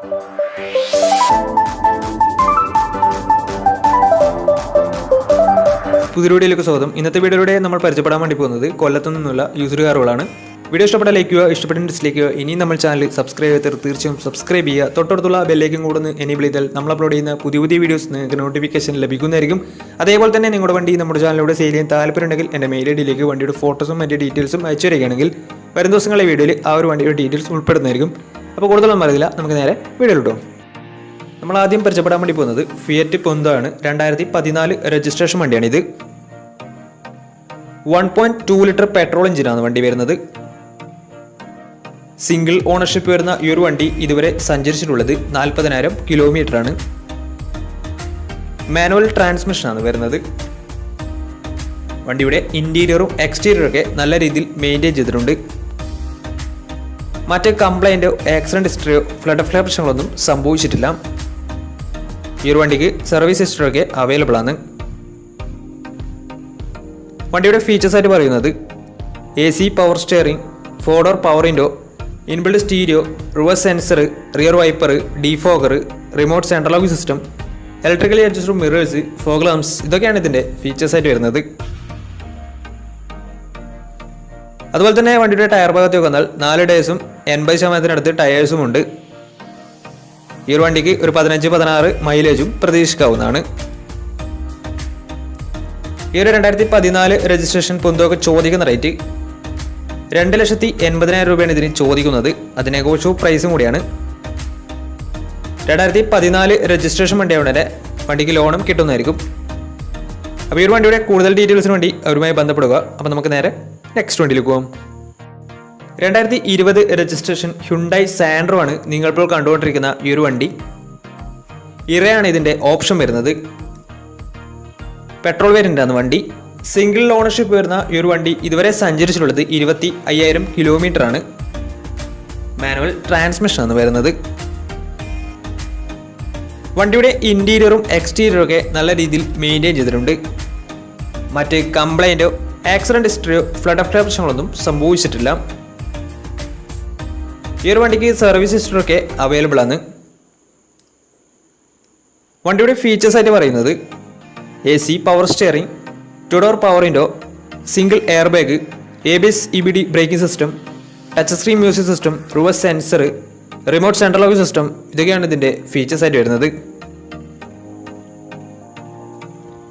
പുതിയ വീഡിയോയിലേക്ക് സ്വാഗതം. ഇന്നത്തെ വീഡിയോയിലൂടെ നമ്മൾ പരിചയപ്പെടാൻ വേണ്ടി പോകുന്നത് കൊല്ലത്തു നിന്നുള്ള യൂസർ കാറുകളാണ്. വീഡിയോ ഇഷ്ടപ്പെട്ട ലൈക്ക് ചെയ്യുക, ഇഷ്ടപ്പെട്ട ഡിസ്ലൈക്ക് ചെയ്യുക. ഇനി നമ്മൾ ചാനൽ സബ്സ്ക്രൈബ് ചെയ്ത് തീർച്ചയായും സബ്സ്ക്രൈബ് ചെയ്യുക. തൊട്ടടുത്തുള്ള ബെല്ലേക്കും കൂടെ എനേബിൾ ചെയ്താൽ നമ്മൾ അപ്ലോഡ് ചെയ്യുന്ന പുതിയ വീഡിയോസ് നിങ്ങൾക്ക് നോട്ടിഫിക്കേഷൻ ലഭിക്കുന്നതായിരിക്കും. അതേപോലെ തന്നെ നിങ്ങളുടെ വണ്ടി നമ്മുടെ ചാനലിലൂടെ സെയിൽ ചെയ്യാൻ താല്പര്യമുണ്ടെങ്കിൽ എൻ്റെ മെയിൽ ഐഡിയിലേക്ക് വണ്ടിയുടെ ഫോട്ടോസും മറ്റ് ഡീറ്റെയിൽസും അയച്ചു തരികയാണെങ്കിൽ വരും ദിവസങ്ങളിലെ വീഡിയോയിൽ ആ ഒരു വണ്ടിയുടെ ഡീറ്റെയിൽസ് ഉൾപ്പെടുന്നതായിരിക്കും. അപ്പോൾ കൂടുതലൊന്നും അറിയില്ല, നമുക്ക് നേരെ വീഡിയോയിലിട്ടോ. നമ്മൾ ആദ്യം പരിചയപ്പെടാൻ വേണ്ടി പോകുന്നത് ഫിയറ്റ് പൊന്തോ ആണ്. 2014 രജിസ്ട്രേഷൻ വണ്ടിയാണിത്. 1.2 ലിറ്റർ പെട്രോൾ എഞ്ചിനാണ് വണ്ടി വരുന്നത്. സിംഗിൾ ഓണർഷിപ്പ് വരുന്ന ഈ ഒരു വണ്ടി ഇതുവരെ സഞ്ചരിച്ചിട്ടുള്ളത് 40,000 കിലോമീറ്റർ ആണ്. മാനുവൽ ട്രാൻസ്മിഷനാണ് വരുന്നത്. വണ്ടിയുടെ ഇന്റീരിയറും എക്സ്റ്റീരിയറും ഒക്കെ നല്ല രീതിയിൽ മെയിൻറ്റെയിൻ ചെയ്തിട്ടുണ്ട്. മറ്റ് കംപ്ലൈൻറ്റോ ആക്സിഡന്റ് ഹിസ്റ്ററിയോ ഫ്ലഡ് പ്രശ്നങ്ങളൊന്നും സംഭവിച്ചിട്ടില്ല. ഈ ഒരു വണ്ടിക്ക് സർവീസ് ഹിസ്റ്ററിയൊക്കെ അവൈലബിൾ ആണ്. വണ്ടിയുടെ ഫീച്ചേഴ്സ് ആയിട്ട് പറയുന്നത് AC power steering, 4 door power window, inbuilt stereo, reverse sensor, rear wiper, defogger, remote central lock system, electrically adjusted mirrors, fog lamps, ഇതൊക്കെയാണ് ഇതിൻ്റെ ഫീച്ചേഴ്സ് ആയിട്ട് വരുന്നത്. അതുപോലെ തന്നെ വണ്ടിയുടെ ടയർ ഭാഗത്തേക്ക് വന്നാൽ 4 ടയേഴ്സും 80% ടയേഴ്സും ഉണ്ട്. ഈ ഒരു വണ്ടിക്ക് ഒരു 15-16 മൈലേജും പ്രതീക്ഷിക്കാവുന്നതാണ്. ഈ ഒരു 2014 രജിസ്ട്രേഷൻ പൊന്തോക്ക് ചോദിക്കുന്ന റേറ്റ് 2,80,000 രൂപയാണ് ഇതിന് ചോദിക്കുന്നത്. അത് നെഗോഷ്യബിൾ പ്രൈസും കൂടിയാണ്. 2014 രജിസ്ട്രേഷൻ വണ്ടിയാവുന്നതിന് വണ്ടിക്ക് ലോണും കിട്ടുന്നതായിരിക്കും. അപ്പോൾ ഈ ഒരു വണ്ടിയുടെ കൂടുതൽ ഡീറ്റെയിൽസിന് വേണ്ടി അവരുമായി ബന്ധപ്പെടുക. അപ്പോൾ നമുക്ക് നേരെ നെക്സ്റ്റ് വണ്ടിയിലേക്ക് പോകാം. 2020 രജിസ്ട്രേഷൻ ഹ്യുണ്ടായി സാൻഡ്രോ ആണ് നിങ്ങളിപ്പോൾ കണ്ടുകൊണ്ടിരിക്കുന്ന ഈ ഒരു വണ്ടി. ഇറയാണ് ഇതിൻ്റെ ഓപ്ഷൻ വരുന്നത്. പെട്രോൾ വേരിയൻ്റാണ് വണ്ടി. സിംഗിൾ ഓണർഷിപ്പ് വരുന്ന ഈ ഒരു വണ്ടി ഇതുവരെ സഞ്ചരിച്ചിട്ടുള്ളത് 25,000 കിലോമീറ്റർ ആണ്. മാനുവൽ ട്രാൻസ്മിഷൻ ആണ് വരുന്നത്. വണ്ടിയുടെ ഇന്റീരിയറും എക്സ്റ്റീരിയറും ഒക്കെ നല്ല രീതിയിൽ മെയിൻറ്റെയിൻ ചെയ്തിട്ടുണ്ട്. മറ്റ് കംപ്ലൈൻറ്റോ ആക്സിഡന്റ് ഹിസ്റ്ററിയോ ഫ്ലഡ് പ്രശ്നങ്ങളൊന്നും സംഭവിച്ചിട്ടില്ല. ഈ ഒരു വണ്ടിക്ക് സർവീസ് ഹിസ്റ്ററിയൊക്കെ അവൈലബിൾ ആണ്. വണ്ടിയുടെ ഫീച്ചേഴ്സ് ആയിട്ട് പറയുന്നത് AC power steering, 2 door power window, single air bag, ABS EBD braking system, touch screen music system, reverse sensor, remote central lock system, ഇതൊക്കെയാണ് ഇതിൻ്റെ ഫീച്ചേഴ്സ് ആയിട്ട് വരുന്നത്.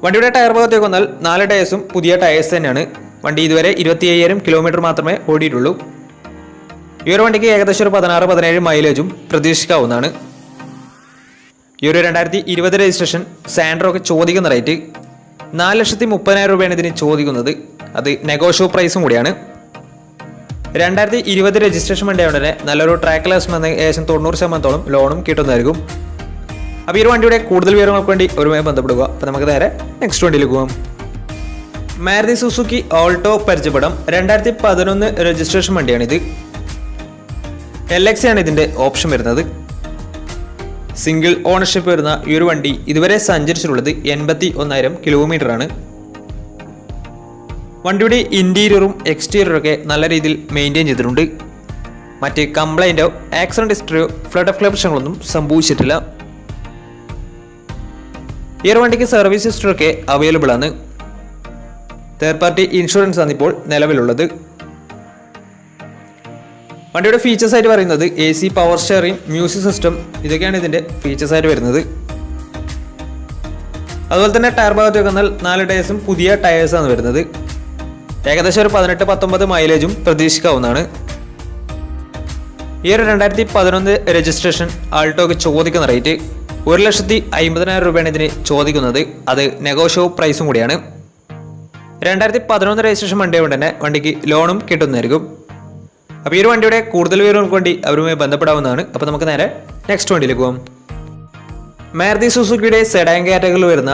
വണ്ടിയുടെ ടയർ ഭാഗത്തേക്ക് വന്നാൽ 4 ടയേഴ്സും പുതിയ ടയേഴ്സ് തന്നെയാണ്. വണ്ടി ഇതുവരെ 25,000 കിലോമീറ്റർ മാത്രമേ ഓടിയിട്ടുള്ളൂ. ഈ ഒരു വണ്ടിക്ക് ഏകദേശം ഒരു 16-17 മൈലേജും പ്രതീക്ഷിക്കാവുന്നതാണ്. ഈ ഒരു 2020 രജിസ്ട്രേഷൻ സാൻഡ്രോക്ക് ചോദിക്കുന്ന റേറ്റ് 4,30,000 രൂപയാണ് ഇതിന് ചോദിക്കുന്നത്. അത് നെഗോഷ്യബിൾ പ്രൈസും കൂടിയാണ്. 2020 രജിസ്ട്രേഷൻ വണ്ടിയായതുകൊണ്ട് തന്നെ നല്ലൊരു ട്രാക്ക് ലെസ് ഏകദേശം 90% ലോണും കിട്ടുന്നതായിരിക്കും. അപ്പോൾ ഈ ഒരു വണ്ടിയുടെ കൂടുതൽ വിവരങ്ങൾക്ക് വേണ്ടി ഒരുമായി ബന്ധപ്പെടുക. അപ്പോൾ നമുക്ക് നേരെ നെക്സ്റ്റ് വണ്ടിയിലേക്ക് പോകാം. മാരുതി സുസുക്കി ഓൾട്ടോ പരിചയപ്പെടാം. 2011 രജിസ്ട്രേഷൻ വണ്ടിയാണിത്. LX ആണ് ഇതിൻ്റെ ഓപ്ഷൻ വരുന്നത്. സിംഗിൾ ഓണർഷിപ്പ് വരുന്ന ഈ ഒരു വണ്ടി ഇതുവരെ സഞ്ചരിച്ചിട്ടുള്ളത് 81,000 കിലോമീറ്റർ ആണ്. വണ്ടിയുടെ ഇന്റീരിയറും എക്സ്റ്റീരിയറും ഒക്കെ നല്ല രീതിയിൽ മെയിൻറ്റെയിൻ ചെയ്തിട്ടുണ്ട്. മറ്റ് കംപ്ലൈൻറ്റോ ആക്സിഡന്റ് ഹിസ്റ്ററിയോ ഫ്ലഡ് പ്രശ്നങ്ങളൊന്നും സംഭവിച്ചിട്ടില്ല. ഈ ഒരു വണ്ടിക്ക് സർവീസ് ഹിസ്റ്ററിയൊക്കെ അവൈലബിൾ ആണ്. തേർഡ് പാർട്ടി ഇൻഷുറൻസ് ആണ് ഇപ്പോൾ നിലവിലുള്ളത്. വണ്ടിയുടെ ഫീച്ചേഴ്സ് ആയിട്ട് പറയുന്നത് AC power steering, music system, ഇതൊക്കെയാണ് ഇതിൻ്റെ ഫീച്ചേഴ്സ് ആയിട്ട് വരുന്നത്. അതുപോലെ തന്നെ ടയർ ഭാഗത്തേക്ക് വന്നാൽ 4 ടയേഴ്സും പുതിയ ടയേഴ്സാണ് വരുന്നത്. ഏകദേശം ഒരു 18-19 മൈലേജും പ്രതീക്ഷിക്കാവുന്നതാണ്. ഈ ഒരു 2011 രജിസ്ട്രേഷൻ ആൾട്ടോക്ക് ചോദിക്കുന്ന റേറ്റ് 1,50,000 രൂപയാണ് ഇതിന് ചോദിക്കുന്നത്. അത് നെഗോഷ്യബിൾ പ്രൈസും കൂടിയാണ്. 2011 രജിസ്ട്രേഷൻ വണ്ടിയായതുകൊണ്ട് തന്നെ വണ്ടിക്ക് ലോണും കിട്ടുന്നതായിരിക്കും. അപ്പോൾ ഈ ഒരു വണ്ടിയുടെ കൂടുതൽ വിവരങ്ങൾക്ക് വേണ്ടി അവരുമായി ബന്ധപ്പെടാവുന്നതാണ്. അപ്പോൾ നമുക്ക് നേരെ നെക്സ്റ്റ് വണ്ടിയിലേക്ക് പോകാം. മാരുതി സുസുക്കിയുടെ സെഡാൻ കാറ്റഗറിയിൽ വരുന്ന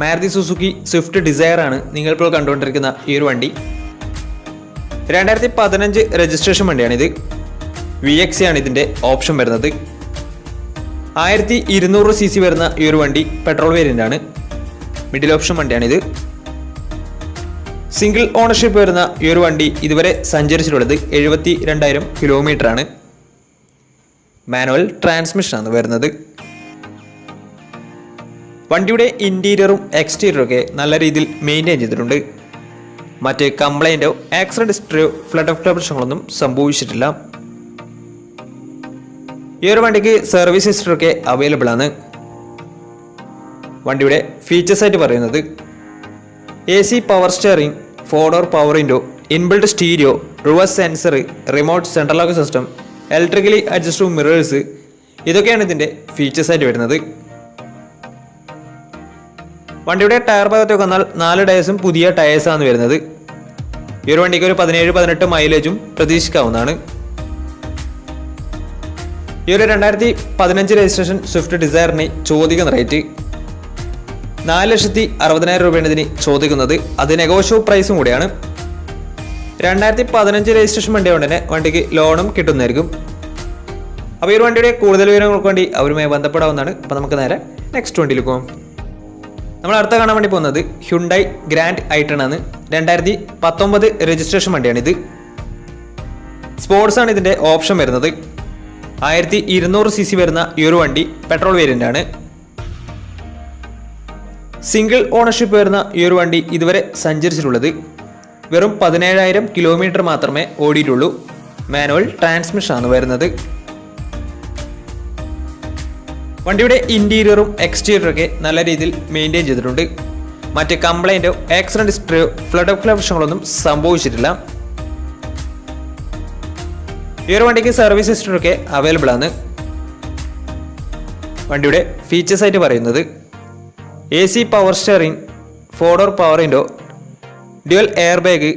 മാരുതി സുസുക്കി സ്വിഫ്റ്റ് ഡിസയർ ആണ് നിങ്ങളിപ്പോൾ കണ്ടുകൊണ്ടിരിക്കുന്ന ഈ ഒരു വണ്ടി. 2015 രജിസ്ട്രേഷൻ വണ്ടിയാണിത്. VX ആണ് ഇതിൻ്റെ ഓപ്ഷൻ വരുന്നത്. 1200 cc വരുന്ന ഈ ഒരു വണ്ടി പെട്രോൾ വേരിയൻ്റ് ആണ്. മിഡിൽ ഓപ്ഷൻ വണ്ടിയാണിത്. സിംഗിൾ ഓണർഷിപ്പ് വരുന്ന ഈ ഒരു വണ്ടി ഇതുവരെ സഞ്ചരിച്ചിട്ടുള്ളത് 72,000 കിലോമീറ്റർ ആണ്. മാനുവൽ ട്രാൻസ്മിഷനാണ് വരുന്നത്. വണ്ടിയുടെ ഇൻറ്റീരിയറും എക്സ്റ്റീരിയറും ഒക്കെ നല്ല രീതിയിൽ മെയിൻറ്റെയിൻ ചെയ്തിട്ടുണ്ട്. മറ്റ് കംപ്ലൈൻറ്റോ ആക്സിഡൻറ്റ് ഹിസ്റ്ററിയോ ഫ്ലഡ് ഓഫ് പ്രശ്നങ്ങളൊന്നും സംഭവിച്ചിട്ടില്ല. ഈ ഒരു വണ്ടിക്ക് സർവീസ് ഹിസ്റ്ററി ഒക്കെ അവൈലബിൾ ആണ്. വണ്ടിയുടെ ഫീച്ചേഴ്സ് ആയിട്ട് പറയുന്നത് AC power steering, 4-door power window, inbuilt stereo, reverse sensor, remote central lock system, electrically adjustable mirrors, ഇതൊക്കെയാണ് ഇതിൻ്റെ ഫീച്ചേഴ്സ് ആയിട്ട് വരുന്നത്. വണ്ടിയുടെ ടയർ ഭാഗത്തേക്ക് വന്നാൽ 4 ടയേഴ്സും പുതിയ ടയേഴ്സാണ് വരുന്നത്. ഈ ഒരു വണ്ടിക്ക് ഒരു 17-18 മൈലേജും പ്രതീക്ഷിക്കാവുന്നതാണ്. ഈ ഒരു 2015 രജിസ്ട്രേഷൻ സ്വിഫ്റ്റ് ഡിസയറിന് ചോദിക്കുന്ന റേറ്റ് 4,60,000 രൂപയാണ് ഇതിന് ചോദിക്കുന്നത്. അത് നെഗോഷ്യബിൾ പ്രൈസും കൂടിയാണ്. 2015 രജിസ്ട്രേഷൻ വണ്ടി കൊണ്ട് തന്നെ വണ്ടിക്ക് ലോണും കിട്ടുന്നതായിരിക്കും. അപ്പോൾ ഈ ഒരു വണ്ടിയുടെ കൂടുതൽ വിവരങ്ങൾക്ക് വേണ്ടി അവരുമായി ബന്ധപ്പെടാവുന്നതാണ്. അപ്പോൾ നമുക്ക് നേരെ നെക്സ്റ്റ് വണ്ടിയിൽ പോകാം. നമ്മൾ അടുത്ത കാണാൻ വേണ്ടി പോകുന്നത് ഹ്യുണ്ടായി ഗ്രാൻഡ് ഐ10 ആണ്. 2019 രജിസ്ട്രേഷൻ വണ്ടിയാണിത്. സ്പോർട്സ് ആണ് ഇതിൻ്റെ ഓപ്ഷൻ വരുന്നത്. 1200 cc വരുന്ന ഈ ഒരു വണ്ടി പെട്രോൾ വേരിയൻ്റ് ആണ്. സിംഗിൾ ഓണർഷിപ്പ് വരുന്ന ഈ ഒരു വണ്ടി ഇതുവരെ സഞ്ചരിച്ചിട്ടുള്ളത് വെറും 17,000 കിലോമീറ്റർ മാത്രമേ ഓടിയിട്ടുള്ളൂ. മാനുവൽ ട്രാൻസ്മിഷനാണ് വരുന്നത്. വണ്ടിയുടെ ഇൻറ്റീരിയറും എക്സ്റ്റീരിയറും ഒക്കെ നല്ല രീതിയിൽ മെയിൻറ്റെയിൻ ചെയ്തിട്ടുണ്ട്. മറ്റ് കംപ്ലൈൻറ്റോ ആക്സിഡൻറ്റ് ഹിസ്റ്ററിയോ ഫ്ലഡ് ഓഫ് പ്രശ്നങ്ങളൊന്നും സംഭവിച്ചിട്ടില്ല. ഈ ഒരു വണ്ടിക്ക് സർവീസ് ഹിസ്റ്ററി ഒക്കെ അവൈലബിൾ ആണ്. വണ്ടിയുടെ ഫീച്ചേഴ്സ് ആയിട്ട് പറയുന്നത് AC power steering, 4-door power window, dual air bag,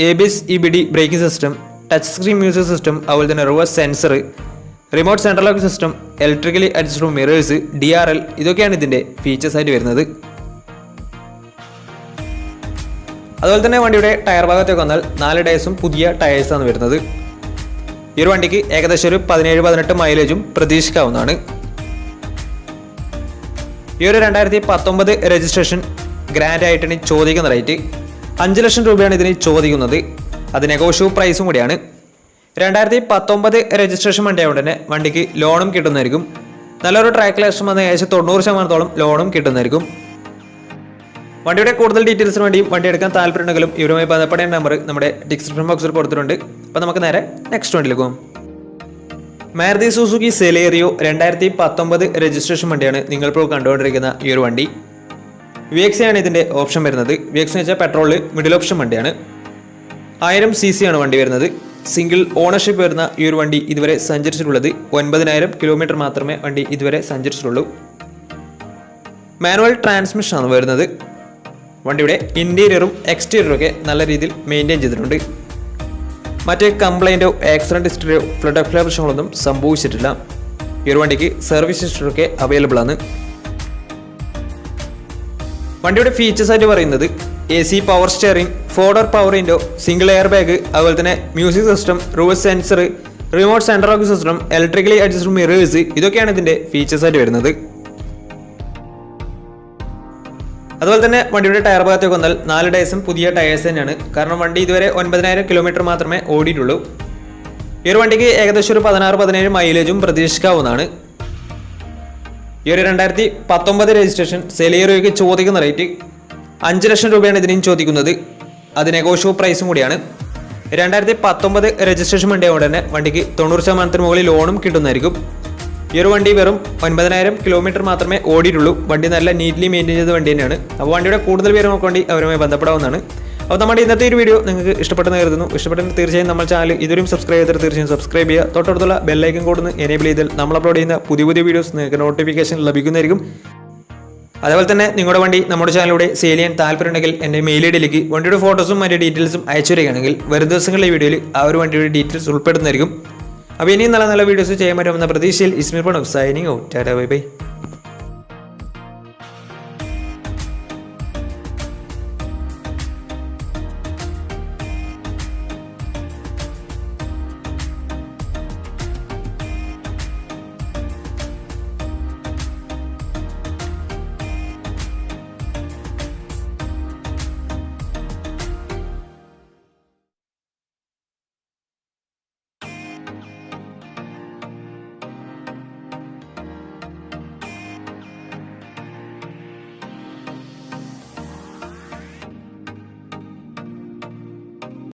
ABS EBD braking system, touch screen music system, അതുപോലെ തന്നെ reverse sensor, remote central lock system, electrically adjustable mirrors, DRL, ഇതൊക്കെയാണ് ഇതിൻ്റെ features ആയിട്ട് വരുന്നത്. അതുപോലെ തന്നെ വണ്ടിയുടെ ടയർ ഭാഗത്തേക്ക് വന്നാൽ 4 ടയേഴ്സും പുതിയ ടയേഴ്സാണ് വരുന്നത്. ഈ ഒരു വണ്ടിക്ക് ഏകദേശം ഒരു 17-18 മൈലേജും പ്രതീക്ഷിക്കാവുന്നതാണ്. ഈ ഒരു 2019 രജിസ്ട്രേഷൻ ഗ്രാൻഡ് ഐ10 ചോദിക്കുന്ന റേറ്റ് 5 ലക്ഷം രൂപയാണ് ഇതിന് ചോദിക്കുന്നത്. അത് നെഗോഷ്യബിൾ പ്രൈസും കൂടിയാണ്. 2019 രജിസ്ട്രേഷൻ വണ്ടി ആയതുകൊണ്ട് തന്നെ വണ്ടിക്ക് ലോണും കിട്ടുന്നതായിരിക്കും. നല്ലൊരു ട്രാക്ക് ലക്ഷം വന്ന് ഏകദേശം 90% ലോണും കിട്ടുന്നതായിരിക്കും. വണ്ടിയുടെ കൂടുതൽ ഡീറ്റെയിൽസിന് വേണ്ടിയും വണ്ടി എടുക്കാൻ താല്പര്യമുണ്ടെങ്കിലും ഇവരുമായി ബന്ധപ്പെടേണ്ട നമ്പർ നമ്മുടെ ഡിസ്ക്രിപ്ഷൻ ബോക്സിൽ കൊടുത്തിട്ടുണ്ട്. അപ്പോൾ നമുക്ക് നേരെ നെക്സ്റ്റ് വണ്ടിയിൽ പോകും. മാരുതി സുസുക്കി സെലേറിയോ 2019 രജിസ്ട്രേഷൻ വണ്ടിയാണ് നിങ്ങളിപ്പോൾ കണ്ടുകൊണ്ടിരിക്കുന്ന ഈ ഒരു വണ്ടി. VX ആണ് ഇതിൻ്റെ ഓപ്ഷൻ വരുന്നത്. VX എന്ന് വെച്ചാൽ പെട്രോള് മിഡിൽ ഓപ്ഷൻ വണ്ടിയാണ്. 1000 cc ആണ് വണ്ടി വരുന്നത്. സിംഗിൾ ഓണർഷിപ്പ് വരുന്ന ഈ ഒരു വണ്ടി ഇതുവരെ സഞ്ചരിച്ചിട്ടുള്ളത് 9,000 കിലോമീറ്റർ മാത്രമേ വണ്ടി ഇതുവരെ സഞ്ചരിച്ചിട്ടുള്ളൂ. മാനുവൽ ട്രാൻസ്മിഷനാണ് വരുന്നത്. വണ്ടിയുടെ ഇൻറ്റീരിയറും എക്സ്റ്റീരിയറും ഒക്കെ നല്ല രീതിയിൽ മെയിൻറ്റെയിൻ ചെയ്തിട്ടുണ്ട്. മറ്റ് കംപ്ലൈൻറ്റോ ആക്സിഡൻറ്റ് ഹിസ്റ്ററിയോ ഫ്ലഡ് ഓഫ് പ്രശ്നങ്ങളൊന്നും സംഭവിച്ചിട്ടില്ല. ഈ ഒരു വണ്ടിക്ക് സർവീസ് ഹിസ്റ്ററി ഒക്കെ അവൈലബിൾ ആണ്. വണ്ടിയുടെ ഫീച്ചേഴ്സ് ആയിട്ട് പറയുന്നത് AC power steering, 4-door power window, single air bag, അതുപോലെ തന്നെ music system, reverse sensor, remote central lock system, electrically adjustable mirrors, ഇതൊക്കെയാണ് ഇതിൻ്റെ ഫീച്ചേഴ്സ് ആയിട്ട് വരുന്നത്. അതുപോലെ തന്നെ വണ്ടിയുടെ ടയർ ഭാഗത്തേക്ക് വന്നാൽ 4 ടയേഴ്സും പുതിയ ടയേഴ്സ് തന്നെയാണ്. കാരണം വണ്ടി ഇതുവരെ 9,000 കിലോമീറ്റർ മാത്രമേ ഓടിയിട്ടുള്ളൂ. ഈ ഒരു വണ്ടിക്ക് ഏകദേശം ഒരു 16-17 മൈലേജും പ്രതീക്ഷിക്കാവുന്നതാണ്. ഈ ഒരു 2019 രജിസ്ട്രേഷൻ സെലേറിയോയ്ക്ക് ചോദിക്കുന്ന റേറ്റ് 5 ലക്ഷം രൂപയാണ് ഇതിനും ചോദിക്കുന്നത്. അത് നെഗോഷ്യബിൾ പ്രൈസും കൂടിയാണ്. 2019 രജിസ്ട്രേഷൻ വണ്ടി ആയതുകൊണ്ട് തന്നെ വണ്ടിക്ക് 90% മുകളിൽ ലോണും കിട്ടുന്നതായിരിക്കും. ഈ ഒരു വണ്ടി വെറും 9,000 കിലോമീറ്റർ മാത്രമേ ഓടിയിട്ടുള്ളൂ. വണ്ടി നല്ല നീറ്റ്ലി മെയിൻറ്റെയിൻ ചെയ്ത വണ്ടി തന്നെയാണ്. അപ്പോൾ വണ്ടിയുടെ കൂടുതൽ വിവരങ്ങൾക്ക് വേണ്ടി അവരുമായി ബന്ധപ്പെടാവുന്നതാണ്. അപ്പോൾ നമ്മുടെ ഇന്നത്തെ ഒരു വീഡിയോ നിങ്ങൾക്ക് ഇഷ്ടപ്പെട്ടെന്ന് കരുതുന്നു. ഇഷ്ടപ്പെട്ടെങ്കിൽ തീർച്ചയായും നമ്മൾ ചാനൽ ഇതുവരെയും സബ്സ്ക്രൈബ് ചെയ്തിട്ട് തീർച്ചയായും സബ്സ്ക്രൈബ് ചെയ്യുക. തൊട്ടടുത്തുള്ള ബെല്ലൈക്കൻ കൊടുന്ന് എനേബിൾ ചെയ്താൽ നമ്മൾ അപ്ലോഡ് ചെയ്യുന്ന പുതിയ വീഡിയോസ് നിങ്ങൾക്ക് നോട്ടിഫിക്കേഷൻ ലഭിക്കുന്നതായിരിക്കും. അതുപോലെ തന്നെ നിങ്ങളുടെ വണ്ടി നമ്മുടെ ചാനലിലൂടെ സെയിൽ ചെയ്യാൻ താല്പര്യമുണ്ടെങ്കിൽ എൻ്റെ മെയിൽ ഐഡിയിലേക്ക് വണ്ടിയുടെ ഫോട്ടോസും മറ്റു ഡീറ്റെയിൽസും അയച്ചു വരികയാണെങ്കിൽ വരും ദിവസങ്ങളിലെ വീഡിയോയിൽ ആ ഒരു വണ്ടിയുടെ ഡീറ്റെയിൽസ് ഉൾപ്പെടുന്നതായിരിക്കും. അപ്പോൾ ഇനിയും നല്ല വീഡിയോസ് ചെയ്യാൻ പറ്റുമെന്ന പ്രതീക്ഷയിൽ ഇസ്മിർ പണോ signing out. Tata bye by.